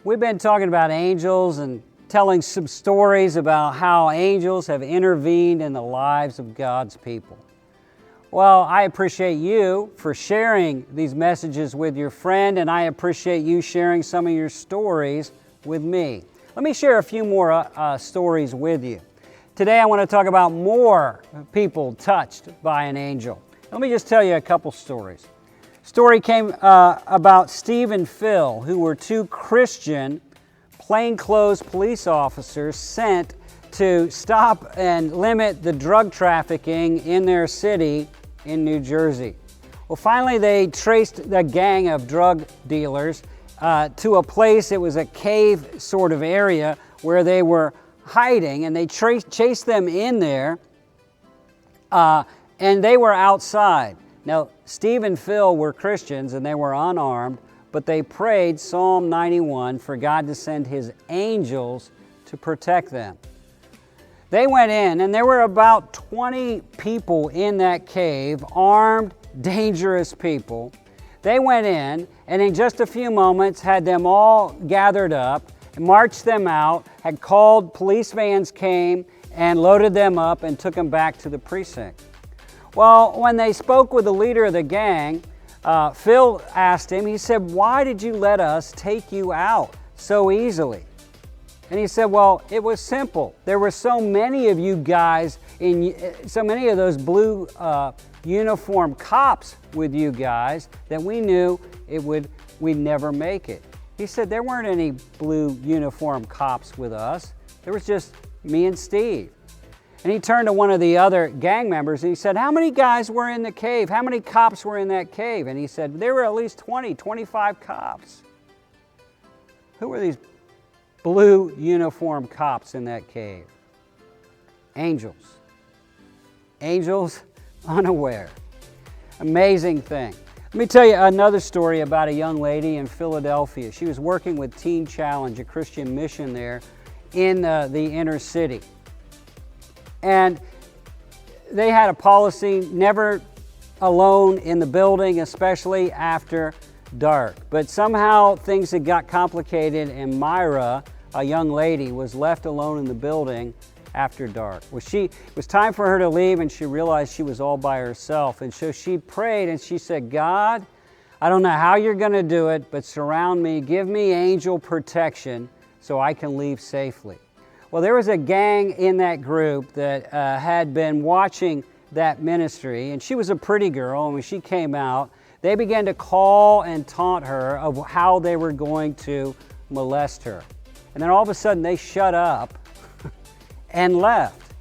We've been talking about angels and telling some stories about how angels have intervened in the lives of God's people. Well, I appreciate you for sharing these messages with your friend, and I appreciate you sharing some of your stories with me. Let me share a few more stories with you. Today I want to talk about more people touched by an angel. Let me just tell you a couple stories. Story came about Steve and Phil, who were two Christian plainclothes police officers sent to stop and limit the drug trafficking in their city in New Jersey. Well, finally they traced the gang of drug dealers to a place. It was a cave sort of area where they were hiding, and they chased them in there, and they were outside. Now, Steve and Phil were Christians and they were unarmed, but they prayed Psalm 91 for God to send His angels to protect them. They went in, and there were about 20 people in that cave, armed, dangerous people. They went in, and in just a few moments had them all gathered up, marched them out, had called, police vans came and loaded them up and took them back to the precinct. Well, when they spoke with the leader of the gang, Phil asked him, he said, "Why did you let us take you out so easily?" And he said, "Well, it was simple. There were so many of you guys, so many of those blue uniform cops with you guys that we knew we'd never make it." He said, "There weren't any blue uniform cops with us. There was just me and Steve." And he turned to one of the other gang members and he said, "How many guys were in the cave? How many cops were in that cave?" And he said, "There were at least 20, 25 cops." Who were these blue uniform cops in that cave? Angels. Angels unaware. Amazing thing. Let me tell you another story about a young lady in Philadelphia. She was working with Teen Challenge, a Christian mission there in the inner city. And they had a policy, never alone in the building, especially after dark. But somehow things had got complicated, and Myra, a young lady, was left alone in the building after dark. Well, it was time for her to leave, and she realized she was all by herself. And so she prayed and she said, "God, I don't know how you're going to do it, but surround me, give me angel protection so I can leave safely." Well, there was a gang in that group that had been watching that ministry, and she was a pretty girl, and when she came out, they began to call and taunt her of how they were going to molest her. And then all of a sudden they shut up and left.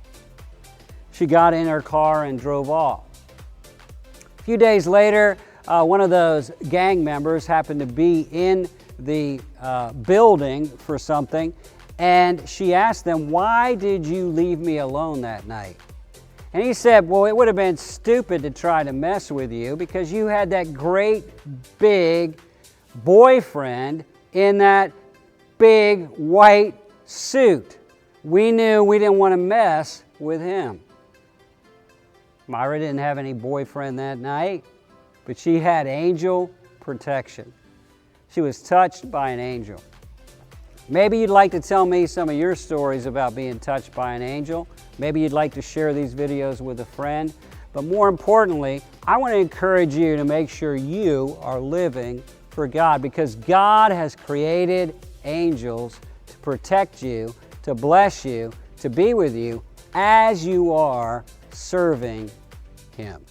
She got in her car and drove off. A few days later, one of those gang members happened to be in the building for something, and she asked them, "Why did you leave me alone that night?" And he said, "Well, it would have been stupid to try to mess with you because you had that great big boyfriend in that big white suit. We knew we didn't want to mess with him." Myra didn't have any boyfriend that night, but she had angel protection. She was touched by an angel. Maybe you'd like to tell me some of your stories about being touched by an angel. Maybe you'd like to share these videos with a friend. But more importantly, I want to encourage you to make sure you are living for God, because God has created angels to protect you, to bless you, to be with you as you are serving Him.